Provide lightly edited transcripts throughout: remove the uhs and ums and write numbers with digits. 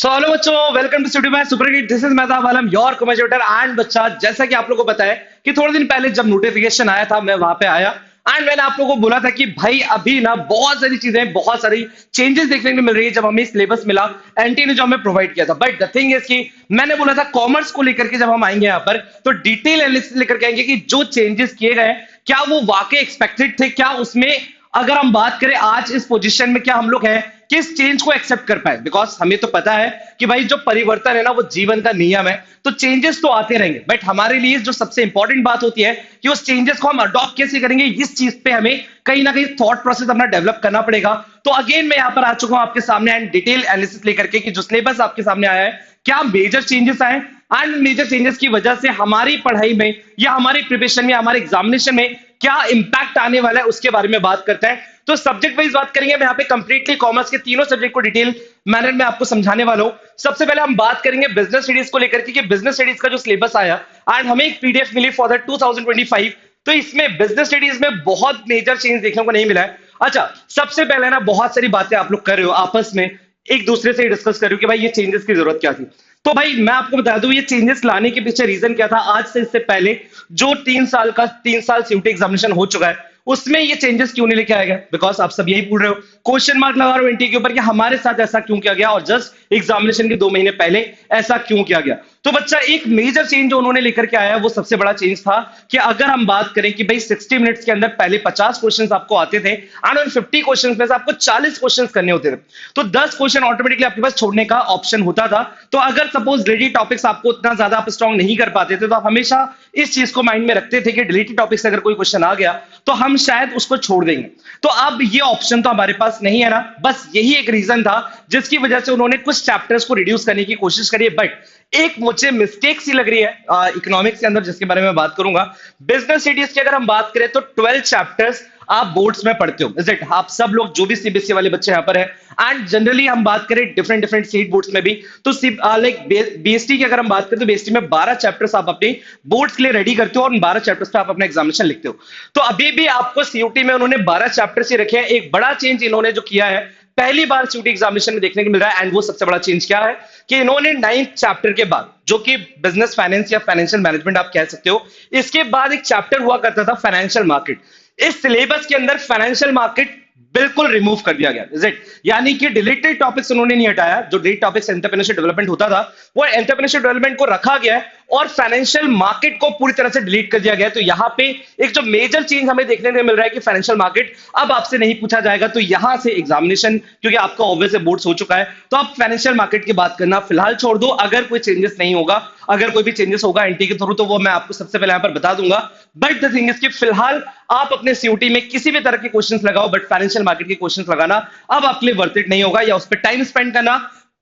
सो hello बच्चों, welcome to studio में super hit. This is Mehtab Alam your commentator. And बच्चा, जैसा कि आप लोगों को पता है कि थोड़े दिन पहले जब नोटिफिकेशन आया था, मैं वहां पे आया एंड मैंने आप लोगों को बोला था कि भाई अभी ना बहुत सारी चीजें, बहुत सारी चेंजेस देखने को मिल रही है जब हमें सिलेबस मिला एनटी ने जो हमें प्रोवाइड किया था। बट द थिंग इज कि मैंने बोला था कॉमर्स को लेकर के जब हम आएंगे यहाँ पर तो डिटेल एनालिसिस लेकर के आएंगे कि जो चेंजेस किए गए क्या वो वाकई एक्सपेक्टेड थे, क्या उसमें अगर हम बात करें आज इस पोजीशन में क्या हम लोग हैं किस चेंज को एक्सेप्ट कर पाए। बिकॉज हमें तो पता है कि भाई जो परिवर्तन है ना वो जीवन का नियम है, तो चेंजेस तो आते रहेंगे। बट हमारे लिए जो सबसे इंपॉर्टेंट बात होती है कि उस चेंजेस को हम अडॉप्ट कैसे करेंगे, इस चीज पे हमें कहीं ना कहीं थॉट प्रोसेस अपना डेवलप करना पड़ेगा। तो अगेन मैं यहाँ पर आ चुका हूं आपके सामने एंड डिटेल एनालिसिस लेकर के कि जो सिलेबस आपके सामने आया है क्या मेजर चेंजेस आए एंड मेजर चेंजेस की वजह से हमारी पढ़ाई में या हमारी प्रिपरेशन में, हमारे एग्जामिनेशन में क्या इंपैक्ट आने वाला है उसके बारे में बात करते हैं। तो सब्जेक्ट वाइज बात करेंगे। मैं यहाँ पे कंप्लीटली कॉमर्स के तीनों सब्जेक्ट को डिटेल मैनर में आपको समझाने वाला हूं। सबसे पहले हम बात करेंगे बिजनेस स्टडीज को लेकर के, बिजनेस स्टडीज का जो सिलेबस आया एंड हमें एक पीडीएफ मिली फॉर द 2025। तो इसमें बिजनेस स्टडीज में बहुत मेजर चेंज देखने को नहीं मिला है। अच्छा, सबसे पहले ना बहुत सारी बातें आप लोग कर रहे हो आपस में, एक दूसरे से डिस्कस कर रहे हो कि भाई ये चेंजेस की जरूरत क्या थी। तो भाई मैं आपको बता दूं ये चेंजेस लाने के पीछे रीजन क्या था। आज से इससे पहले जो 3 साल सीयूटी एग्जामिनेशन हो चुका है उसमें ये चेंजेस क्यों नहीं लेके आया गया। बिकॉज आप सब यही पूछ रहे हो, क्वेश्चन मार्क लगा रहे हो एनटी के ऊपर कि हमारे साथ ऐसा क्यों किया गया और जस्ट एग्जामिनेशन के 2 महीने पहले ऐसा क्यों किया गया। तो बच्चा एक मेजर चेंज जो उन्होंने लेकर के आया वो सबसे बड़ा चेंज था कि अगर हम बात करें कि भाई 60 मिनट्स के अंदर पहले 50 क्वेश्चंस आपको आते थे एंड उन 50 क्वेश्चंस में से आपको 40 क्वेश्चंस करने होते थे, तो 10 क्वेश्चन ऑटोमेटिकली आपके पास छोड़ने का ऑप्शन होता था। तो अगर सपोज रिलेटेड टॉपिक्स आपको उतना ज्यादा आप स्ट्रॉन्ग नहीं कर पाते थे तो आप हमेशा इस चीज को माइंड में रखते थे कि रिलेटेड टॉपिक से अगर कोई क्वेश्चन आ गया तो हम शायद उसको छोड़ देंगे। तो अब ये ऑप्शन तो हमारे पास नहीं है ना, बस यही एक रीजन था जिसकी वजह से उन्होंने कुछ चैप्टर्स को रिड्यूस करने की कोशिश करी है। बट एक मुझे मिस्टेक सी लग रही है इकोनॉमिक्स के अंदर जिसके बारे में बात करूंगा। बिजनेस स्टडीज की अगर हम बात करें तो 12 चैप्टर्स आप बोर्ड्स में पढ़ते हो, इज इट? आप सब लोग जो भी सीबीएसई वाले बच्चे यहां पर है एंड जनरली हम बात करें डिफरेंट डिफरेंट स्टेट बोर्ड्स में भी तो लाइक बीएसटी की अगर हम बात करें तो बीएसटी में 12 चैप्टर्स आप अपने बोर्ड्स के लिए रेडी करते हो और उन 12 चैप्टर्स पे आप अपना एग्जामिनेशन लिखते हो। तो अभी भी आपको सीयूटी में उन्होंने 12 चैप्टर्स ही रखे हैं। एक बड़ा चेंज इन्होंने जो किया है पहली बार सीयूटी एग्जामिनेशन में देखने को मिल रहा है एंड वो सबसे बड़ा चेंज क्या है कि इन्होंने 9th चैप्टर के बाद, जो कि बिजनेस फाइनेंस या फाइनेंशियल मैनेजमेंट आप कह सकते हो, इसके बाद एक चैप्टर हुआ करता था फाइनेंशियल मार्केट। इस सिलेबस के अंदर फाइनेंशियल मार्केट बिल्कुल रिमूव कर दिया गया, इज इट? यानी कि डिलीटेड टॉपिक्स उन्होंने नहीं हटाया। जो डिलीट टॉपिक्स एंटरप्रेन्योरशिप डेवलपमेंट होता था वो एंटरप्रेन्योरशिप डेवलपमेंट को रखा गया है और फाइनेंशियल मार्केट को पूरी तरह से डिलीट कर दिया गया। तो यहां पे एक जो मेजर चेंज हमें देखने को मिल रहा है कि फाइनेंशियल मार्केट अब आपसे नहीं पूछा जाएगा। तो यहां से एग्जामिनेशन, क्योंकि आपका ऑब्वियसली बोर्ड्स हो चुका है, तो आप फाइनेंशियल मार्केट की बात करना फिलहाल छोड़ दो। अगर कोई चेंजेस नहीं होगा, अगर कोई भी चेंजेस होगा एनटी के थ्रू तो वो मैं आपको सबसे पहले यहां पर बता दूंगा। बट द थिंग इज कि फिलहाल आप अपने सीयूटी में किसी भी तरह के क्वेश्चंस लगाओ, बट फाइनेंशियल मार्केट के क्वेश्चंस लगाना अब आपके लिए वर्थ इट नहीं होगा, या उस पर टाइम स्पेंड करना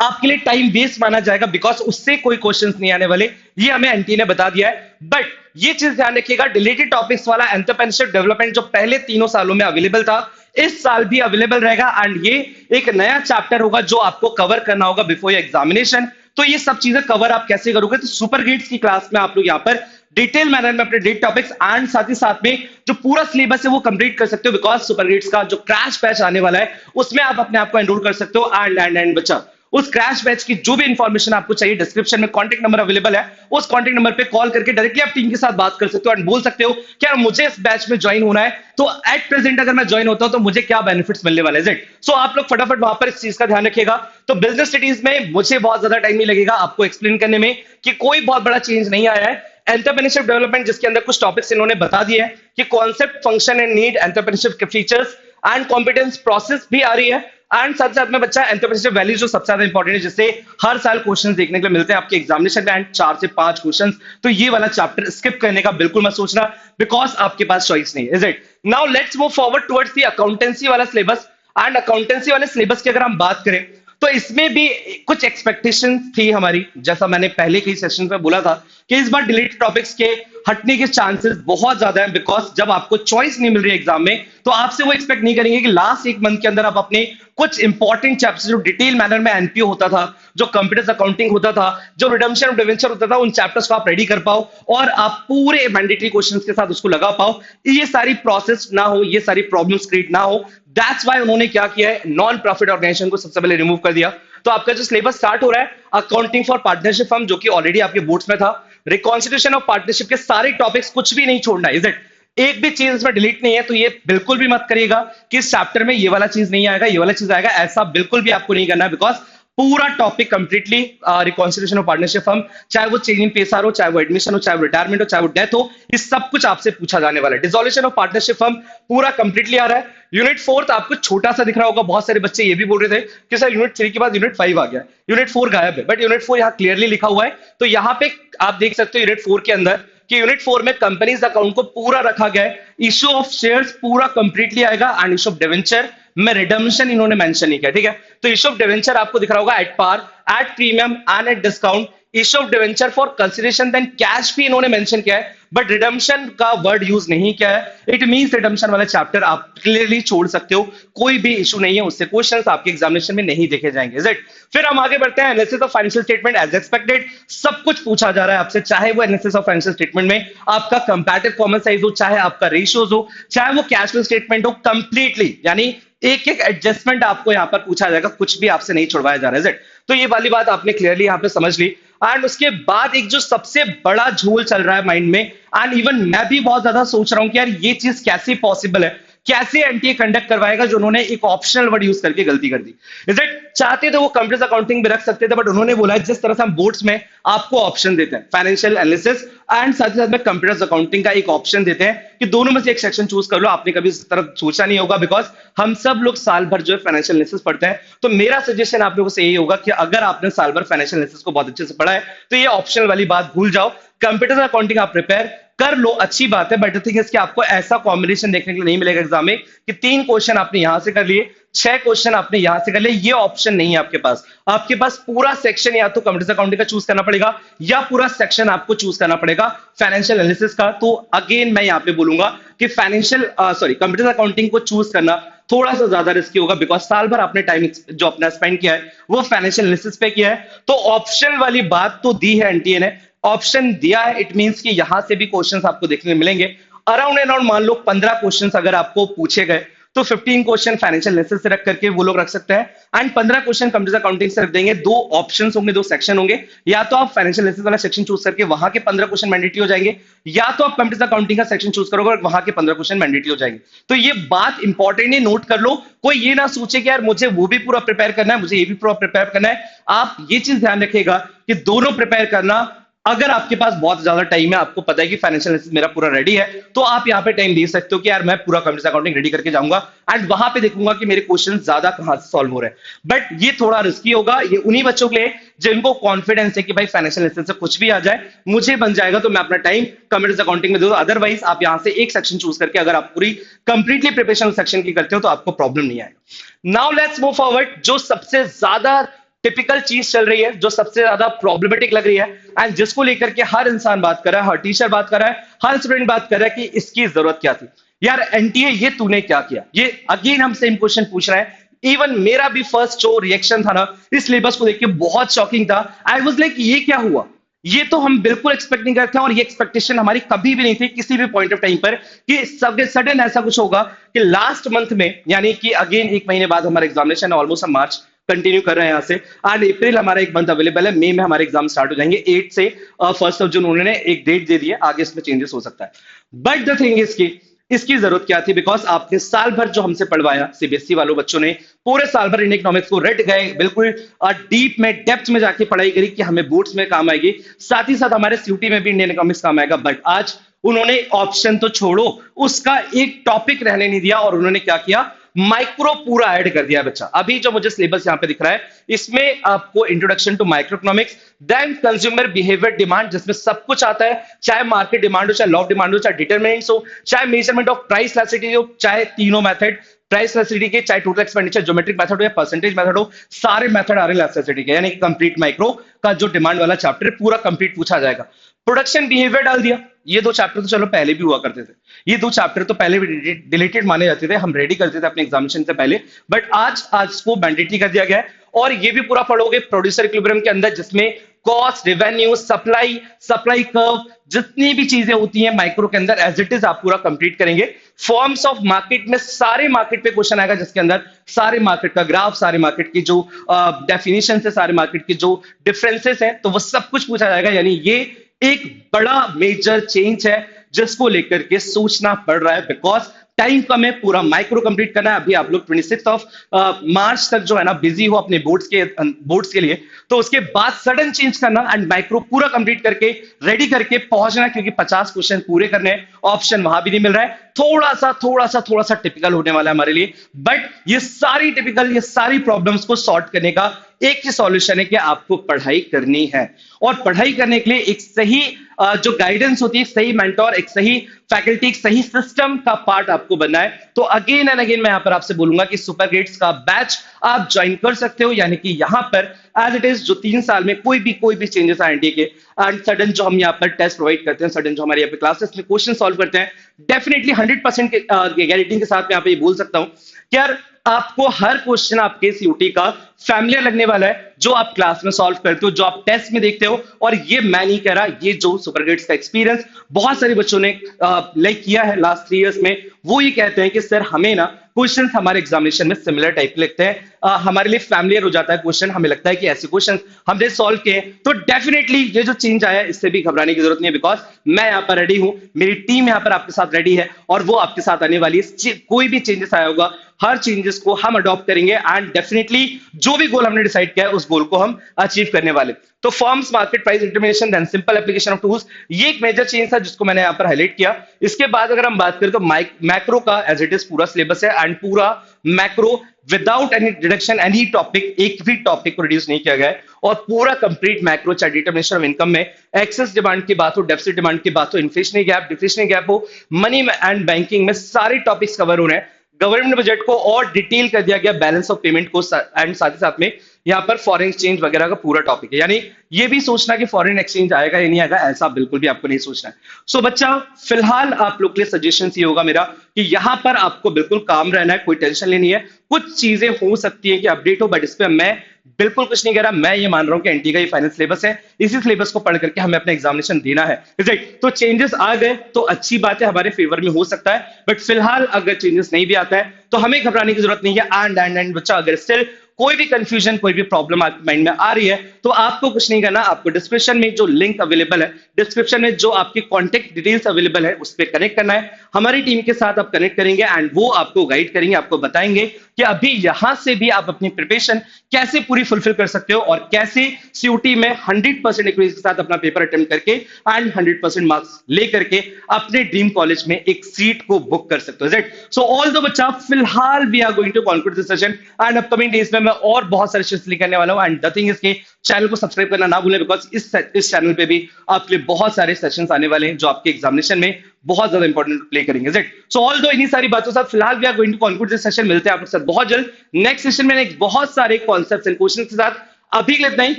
आपके लिए टाइम वेस्ट माना जाएगा। बिकॉज उससे कोई क्वेश्चंस नहीं आने वाले, ये हमें एनटी ने बता दिया है। बट ये चीज ध्यान रखिएगा, डिलीटेड टॉपिक्स वाला एंटरप्रेन्योरशिप डेवलपमेंट जो पहले 3 सालों में अवेलेबल था इस साल भी अवेलेबल रहेगा एंड ये एक नया चैप्टर होगा जो आपको कवर करना होगा बिफोर योर एग्जामिनेशन। तो ये सब चीजें कवर आप कैसे करोगे, तो सुपर गेट्स की क्लास में आप लोग यहाँ पर डिटेल मैनर में अपने डेट टॉपिक्स एंड साथ ही साथ में जो पूरा सिलेबस है वो कंप्लीट कर सकते हो। बिकॉज सुपर गेट्स का जो क्रैश बैच आने वाला है उसमें आप अपने आप को एनरोल कर सकते हो एंड बच्चा उस क्रैश बैच की जो भी इंफॉर्मेशन आपको चाहिए डिस्क्रिप्शन में कॉन्टेक्ट नंबर अवेलेबल है, उस कॉन्टेक्ट नंबर पे कॉल करके डायरेक्टली आप टीम के साथ बात कर सकते हो एंड बोल सकते हो क्या मुझे इस बैच में ज्वाइन होना है, तो एट प्रेजेंट अगर मैं ज्वाइन होता हूं तो मुझे क्या बेनिफिट्स मिलने वाले हैं। सो आप लोग फटाफट वहां पर इस चीज का ध्यान रखिएगा। तो बिजनेस स्टडीज में मुझे बहुत ज्यादा टाइम नहीं लगेगा आपको एक्सप्लेन करने में कि कोई बहुत बड़ा चेंज नहीं आया है। एंटरप्रेन्योरशिप डेवलपमेंट जिसके अंदर कुछ टॉपिक्स इन्होंने बता दिए हैं कि concept, function and need, entrepreneurship के फीचर्स एंड कॉम्पिटेंस प्रोसेस भी आ रही है एंड साथ साथ में बच्चा एंटरप्रेन्योरशिप वैल्यूज जो सबसे ज्यादा इंपॉर्टेंट है जिससे हर साल क्वेश्चंस देखने को मिलते हैं आपके एग्जामिनेशन में एंड 4 से 5 क्वेश्चंस। तो ये वाला चैप्टर स्किप करने का बिल्कुल मत सोचना बिकॉज आपके पास चॉइस नहीं है, is it? Now let's move forward towards the accountancy वाला सिलेबस एंड अकाउंटेंसी वाले सिलेबस की अगर हम बात करें तो इसमें भी कुछ एक्सपेक्टेशन थी हमारी। जैसा मैंने पहले कई सेशन में बोला था कि इस बार डिलीटेड टॉपिक्स के हटने के चांसेस बहुत ज्यादा हैं बिकॉज जब आपको चॉइस नहीं मिल रही है एग्जाम में तो आपसे वो एक्सपेक्ट नहीं करेंगे कि लास्ट 1 मंथ के अंदर आप अपने कुछ इंपॉर्टेंट चैप्टर्स जो डिटेल मैनर में एनपीओ होता था, जो कंप्यूटर अकाउंटिंग होता था, जो रिडम्पशन और डिवेंचर होता था, उन चैप्टर्स को आप रेडी कर पाओ और आप पूरे मैंडेटरी क्वेश्चंस के साथ उसको लगा पाओ, ये सारी प्रोसेस ना हो, ये सारी प्रॉब्लम्स क्रिएट ना हो। दैट्स व्हाई उन्होंने क्या किया है, नॉन प्रॉफिट ऑर्गेनाइजेशन को सबसे पहले रिमूव कर दिया। तो आपका जो सिलेबस स्टार्ट हो रहा है, अकाउंटिंग फॉर पार्टनरशिप फर्म, जो कि ऑलरेडी आपके बोर्ड्स में था, रिकॉन्स्टिट्यूशन ऑफ पार्टनरशिप के सारे टॉपिक्स, कुछ भी नहीं छोड़ना, इज इट? एक भी चीज इसमें डिलीट नहीं है, तो ये बिल्कुल भी मत करिएगा कि इस चैप्टर में ये वाला चीज नहीं आएगा, ये वाला चीज आएगा, ऐसा बिल्कुल भी आपको नहीं करना है, बिकॉज पूरा topic completely reconciliation of partnership firm, चाहे वो चेंज इन पेसार हो, चाहे वो एडमिशन हो, चाहे वो रिटायरमेंट हो, चाहे वो डेथ हो, ये सब कुछ आपसे पूछा जाने वाला है। डिसोल्यूशन ऑफ पार्टनरशिप फर्म पूरा कंप्लीटली आ रहा है। यूनिट 4 आपको छोटा सा दिख रहा होगा, बहुत सारे बच्चे ये भी बोल रहे थे कि सर यूनिट 3 के बाद यूनिट 5 आ गया, यूनिट 4 गायब है, बट यूनिट 4 यहाँ क्लियरली लिखा हुआ है। तो यहाँ पे आप देख सकते हो यूनिट 4 के अंदर कि यूनिट 4 में कंपनीज अकाउंट को पूरा रखा गया है, इश्यू ऑफ शेयर्स पूरा कंप्लीटली आएगा, एंड इश्यू ऑफ डिवेंचर में रिडम्पशन इन्होंने मेंशन नहीं किया, ठीक है? तो इश्यू ऑफ डिवेंचर आपको दिख रहा होगा at par, at premium and at discount, issue of debenture for consideration, then cash भी इन्होंने मेंशन किया है, बट रिडम्पशन का वर्ड यूज नहीं किया है। इट मींस रिडम्पशन वाला चैप्टर आप क्लियरली छोड़ सकते हो, कोई भी इशू नहीं है, उससे क्वेश्चंस आपके एग्जामिनेशन में नहीं देखे जाएंगे, इज इट? फिर हम आगे बढ़ते हैं, analysis of financial statement as expected, सब कुछ पूछा जा रहा है आपसे, चाहे वो एनालिसिस ऑफ फाइनेंशियल स्टेटमेंट में आपका कंपैरेटिव कॉमन साइज हो, चाहे आपका रेशियोज हो, चाहे वो कैश फ्लो स्टेटमेंट हो, कंप्लीटली यानी एक एक एडजस्टमेंट आपको यहां पर पूछा जाएगा, कुछ भी आपसे नहीं छुड़वाया जा रहा है, इज इट? तो ये वाली बात आपने क्लियरली यहां पे समझ ली। एंड उसके बाद एक जो सबसे बड़ा झोल चल रहा है माइंड में, एंड इवन मैं भी बहुत ज्यादा सोच रहा हूं कि यार ये चीज कैसे पॉसिबल है, कैसे एनटीए कंडक्ट करवाएगा, जो उन्होंने एक ऑप्शनल वर्ड यूज करके गलती कर दी। Is it? चाहते थे वो कंप्यूटर अकाउंटिंग भी रख सकते थे, बट उन्होंने बोला जिस तरह से हम बोर्ड्स में आपको ऑप्शन देते हैं, फाइनेंशियल एनालिसिस एंड साथ ही साथ में कंप्यूटर अकाउंटिंग का एक ऑप्शन देते हैं कि दोनों में से एक सेक्शन चूज कर लो, आपने कभी इस तरफ सोचा नहीं होगा, बिकॉज हम सब लोग साल भर जो है फाइनेंशियल एनालिसिस पढ़ते हैं। तो मेरा सजेशन आप लोगों से यही होगा कि अगर आपने साल भर फाइनेंशियल एनालिसिस को बहुत अच्छे से पढ़ा है, तो ये ऑप्शनल वाली बात भूल जाओ, कंप्यूटर अकाउंटिंग आप प्रिपेयर कर लो, अच्छी बात है, बट थिंग इसके आपको ऐसा कॉम्बिनेशन देखने के लिए नहीं मिलेगा एग्जाम में कि 3 क्वेश्चन आपने यहां से कर लिए, 6 क्वेश्चन आपने यहां से कर लिए, ये ऑप्शन नहीं है आपके पास। आपके पास पूरा सेक्शन या तो कंप्यूटर अकाउंटिंग का चूज करना पड़ेगा, या पूरा सेक्शन आपको चूज करना पड़ेगा फाइनेंशियल एनालिसिस का। तो अगेन मैं यहां पे बोलूंगा कि कंप्यूटर अकाउंटिंग को चूज करना थोड़ा सा ज्यादा रिस्की होगा, बिकॉज साल भर आपने टाइम जो अपना स्पेंड किया है वो फाइनेंशियल एनालिसिस पे किया है। तो ऑप्शन वाली बात तो दी है एनटीए ने, ऑप्शन दिया है, इट मींस कि यहां से भी क्वेश्चंस आपको देखने को मिलेंगे। अराउंड एंड अराउंड मान लो 15 क्वेश्चंस अगर आपको पूछे गए, तो 15 क्वेश्चन फाइनेंशियल एनालिसिस से रख करके वो लोग रख सकते हैं, एंड 15 क्वेश्चन कंप्यूटर अकाउंटिंग से रख देंगे। 2 ऑप्शंस होंगे, 2 सेक्शन होंगे, या तो आप फाइनेंशियल एनालिसिस वाला सेक्शन चूज करके वहां के 15 क्वेश्चन मैंडेटरी हो जाएंगे, या तो आप कंप्यूटर अकाउंटिंग का सेक्शन चूज करोगे और वहां के 15 क्वेश्चन मैंडेटरी हो जाएंगे। तो ये बात इंपॉर्टेंट है, नोट कर लो। कोई ये ना सोचे कि यार मुझे वो भी पूरा प्रिपेयर करना है, मुझे ये भी पूरा प्रिपेयर करना है। आप ये चीज ध्यान रखिएगा कि दोनों प्रिपेयर करना। अगर आपके पास बहुत ज्यादा टाइम है, आपको पता है कि फाइनेंशियल एनालिसिस मेरा पूरा रेडी है, तो आप यहाँ पे टाइम दे सकते हो कि यार मैं पूरा कंप्यूटर अकाउंटिंग रेडी करके जाऊंगा, एंड वहां पे देखूंगा कि मेरे क्वेश्चन ज्यादा कहां से सॉल्व हो रहे हैं। बट ये थोड़ा रिस्की होगा, ये उन्हीं बच्चों के लिए जिनको कॉन्फिडेंस है कि भाई फाइनेंशियल एनालिसिस से कुछ भी आ जाए मुझे बन जाएगा, तो मैं अपना टाइम कंप्यूटर अकाउंटिंग में दे दूं। अदरवाइज आप यहां से एक सेक्शन चूज करके अगर आप पूरी कंप्लीटली प्रिपरेशन सेक्शन की करते हो तो आपको प्रॉब्लम नहीं आएगा। Now let's move forward. जो सबसे ज्यादा टिपिकल चीज चल रही है, जो सबसे ज्यादा प्रॉब्लमेटिक लग रही है, एंड जिसको लेकर के हर इंसान बात कर रहा है, हर टीचर बात कर रहा है, हर स्टूडेंट बात कर रहा है कि इसकी जरूरत क्या थी। यार एनटीए ये तूने क्या किया, ये अगेन हम सेम क्वेश्चन पूछ रहे हैं। इवन मेरा भी फर्स्ट जो रिएक्शन था ना इस सिलेबस को देख के बहुत शॉकिंग था। आई वाज लाइक ये क्या हुआ, ये तो हम बिल्कुल एक्सपेक्ट नहीं करते, और ये एक्सपेक्टेशन हमारी कभी भी नहीं थी किसी भी पॉइंट ऑफ टाइम पर कि सडन ऐसा कुछ होगा कि लास्ट मंथ में, यानी कि अगेन 1 महीने बाद हमारा एग्जामिनेशन है, ऑलमोस्ट हम मार्च कंटिन्यू कर रहे हैं यहाँ से, एंड अप्रैल हमारा 1 मंथ अवेलेबल है, मई में हमारे एग्जाम स्टार्ट हो जाएंगे 8 से 1 जून उन्होंने एक डेट दे दी है, आगे इसमें चेंजेस हो सकता है। बट द थिंग इज की इसकी जरूरत क्या थी, बिकॉज आपने साल भर जो हमसे पढ़वाया, सीबीएसई वालों बच्चों ने पूरे साल भर इंडियन इकोनॉमिक्स को रट गए, बिल्कुल डीप में डेप्थ में जाके पढ़ाई करी कि हमें बोर्ड्स में काम आएगी, साथ ही साथ हमारे सीयूटी में भी इंडियन इकोनॉमिक्स काम आएगा। बट आज उन्होंने ऑप्शन तो छोड़ो, उसका एक टॉपिक रहने नहीं दिया, और उन्होंने क्या किया, माइक्रो पूरा ऐड कर दिया बच्चा। अभी जो मुझे सिलेबस यहां पे दिख रहा है, इसमें आपको introduction to micro economics, then consumer behaviour demand, जिसमें सब कुछ आता है, चाहे मार्केट डिमांड हो, चाहे लॉ डिमांड हो, चाहे डिटरमिनेंट्स हो, चाहे मेजरमेंट ऑफ प्राइस इलास्टिसिटी हो, चाहे तीनों मेथड प्राइस इलास्टिसिटी के, चाहे टोटल एक्सपेंडिचर ज्योमेट्रिक मेथड हो या परसेंटेज मेथड हो, सारे मेथड आ रहे हैं इलास्टिसिटी के, यानी कंप्लीट माइक्रो का जो डिमांड वाला चैप्टर पूरा कंप्लीट पूछा जाएगा। प्रोडक्शन बिहेवियर डाल दिया। ये 2 चैप्टर तो चलो पहले भी हुआ करते थे, ये 2 चैप्टर तो पहले भी डिलीटेड माने जाते थे, हम रेडी करते थे अपने एग्जामिनेशन से पहले, बट आज को मैंडेटरी कर दिया गया है। और ये भी पूरा पढ़ोगे प्रोड्यूसर इक्विलिब्रियम के अंदर, जिसमें cost, revenue, supply, supply curve, जितनी भी चीजें होती हैं माइक्रो के अंदर एज इट इज आप पूरा कंप्लीट करेंगे। फॉर्म्स ऑफ मार्केट में सारे मार्केट पे क्वेश्चन आएगा, जिसके अंदर सारे मार्केट का ग्राफ, सारे मार्केट की जो डेफिनेशन है, सारे मार्केट की जो डिफरेंसेस है, तो वो सब कुछ पूछा जाएगा। यानी ये एक बड़ा मेजर चेंज है जिसको लेकर के सोचना पड़ रहा है, बिकॉज टाइम कम है, पूरा माइक्रो कंप्लीट करना है। अभी आप लोग 26 ऑफ मार्च तक जो है ना बिजी हो अपने बोर्ड्स के लिए, तो उसके बाद सडन चेंज करना एंड माइक्रो पूरा कंप्लीट करके रेडी करके पहुंचना, क्योंकि 50 क्वेश्चन पूरे करने हैं, ऑप्शन वहां भी नहीं मिल रहा है। थोड़ा सा टिपिकल होने वाला है हमारे लिए, बट ये सारी प्रॉब्लम्स को सॉर्ट करने का एक ही सॉल्यूशन है कि आपको पढ़ाई करनी है। और पढ़ाई करने के लिए एक सही जो गाइडेंस होती है, सही मेंटोर, एक सही फैकल्टी, एक सही सिस्टम का पार्ट आपको बनना है। तो अगेन एंड अगेन मैं यहां पर आपसे बोलूंगा कि सुपर ग्रेड्स का बैच आप ज्वाइन कर सकते हो। यानी कि यहां पर एज इट इज जो 3 साल में कोई भी चेंजेस आए एनडीए के, एंड सडन जो हम यहाँ पर टेस्ट प्रोवाइड करते हैं, सडन जो हमारे यहाँ पे क्लासेस में क्वेश्चन सॉल्व करते हैं, डेफिनेटली 100% के गारंटी के साथ मैं यहाँ पे बोल सकता हूं कि यार आपको हर क्वेश्चन आपके सीयूटी का फैमिलियर लगने वाला है, जो आप क्लास में सॉल्व करते हो, जो आप टेस्ट में देखते हो। और ये मैं नहीं कह रहा, ये जो सुपर ग्रेड्स का एक्सपीरियंस बहुत सारे बच्चों ने लाइक किया है लास्ट 3 इयर्स में, वो ये कहते हैं कि सर हमें ना क्वेश्चन हमारे एग्जामिनेशन में सिमिलर टाइप लगते हैं, हमारे लिए फैमिलियर हो जाता है क्वेश्चन, हमें लगता है कि ऐसे क्वेश्चन हमने सॉल्व किए। तो डेफिनेटली ये जो चेंज आया है इससे भी घबराने की जरूरत नहीं है, बिकॉज मैं यहाँ पर रेडी हूं, मेरी टीम यहाँ पर आपके साथ रेडी है और वो आपके साथ आने वाली है। कोई भी चेंजेस आया होगा, हर चेंजेस को हम अडॉप्ट करेंगे एंड डेफिनेटली जो भी गोल हमने डिसाइड किया है उस गोल को हम अचीव करने वाले। तो forms, market price determination, then simple application of tools, ये एक मेजर चेंज था जिसको मैंने यहां पर हाईलाइट किया। इसके बाद अगर हम बात करें तो मैक्रो का एज इट इज पूरा सिलेबस है एंड पूरा macro without any deduction, any topic, एक भी टॉपिक को रिड्यूस नहीं किया गया है और पूरा कंप्लीट मैक्रो, चाहे डिटरमिनेशन ऑफ इनकम में एक्सेस डिमांड की बात हो, डेफिसिट डिमांड की बात हो, इन्फ्लेशनरी गैप, डिफ्लेशनरी गैप हो, मनी एंड बैंकिंग में सारे टॉपिक्स कवर हो रहे हैं। गवर्नमेंट बजट को और डिटेल कर दिया गया, बैलेंस ऑफ पेमेंट को, एंड साथ ही साथ में यहाँ पर फॉरेन एक्सचेंज वगैरह का पूरा टॉपिक है। यानी ये भी सोचना कि फॉरेन एक्सचेंज आएगा या नहीं आएगा, ऐसा बिल्कुल भी आपको नहीं सोचना है। सो बच्चा, फिलहाल आप लोग के लिए सजेशन ये होगा मेरा कि यहाँ पर आपको बिल्कुल काम रहना है, कोई टेंशन लेनी है। कुछ चीजें हो सकती है कि अपडेट हो, बट इस पर मैं बिल्कुल कुछ नहीं कह रहा। मैं ये मान रहा हूं कि एनटी का ये फाइनल सिलेबस है, इसी सिलेबस को पढ़ करके हमें अपना एग्जामिनेशन देना है, राइट। तो चेंजेस आ गए तो अच्छी बात है, हमारे फेवर में हो सकता है, बट फिलहाल अगर चेंजेस नहीं भी आता है तो हमें घबराने की जरूरत नहीं है। एंड बच्चा, अगर स्टिल कोई भी कंफ्यूजन, कोई भी प्रॉब्लम आपके माइंड में आ रही है तो आपको कुछ नहीं करना, आपको डिस्क्रिप्शन में जो लिंक अवेलेबल है, डिस्क्रिप्शन में जो आपकी कॉन्टेक्ट डिटेल्स अवेलेबल है उस पर कनेक्ट करना है। हमारी टीम के साथ आप कनेक्ट करेंगे एंड वो आपको गाइड करेंगे, आपको बताएंगे कि अभी यहां से भी आप अपनी प्रिपरेशन कैसे पूरी फुलफिल कर सकते हो और कैसे सीयूटी में 100% एक्यूरेसी के साथ अपना पेपर अटेम्प्ट करके एंड 100% मार्क्स लेकर के अपने ड्रीम कॉलेज में एक सीट को बुक कर सकते हो, राइट। सो ऑल दो बच्चा, फिलहाल we are going to conclude this session and upcoming days में मैं और बहुत सारे सेशंस लेकर आने वाला हूं। एंड द थिंग इज कि चैनल को सब्सक्राइब करना ना भूलें, बिकॉज इस चैनल पे भी आपके लिए बहुत सारे सेशंस आने वाले हैं जो आपके एग्जामिनेशन में बहुत ज्यादा इंपॉर्टेंट प्ले करेंगे, राइट। सो ऑल दो इन्हीं सारी बातों के साथ फिलहाल we are going to conclude this session. मिलते हैं आप लोग साथ बहुत जल्द नेक्स्ट सेशन में बहुत सारे कॉन्सेप्ट्स एंड क्वेश्चंस के साथ। अभी के लिए इतना ही।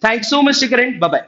Thanks so much, bye bye.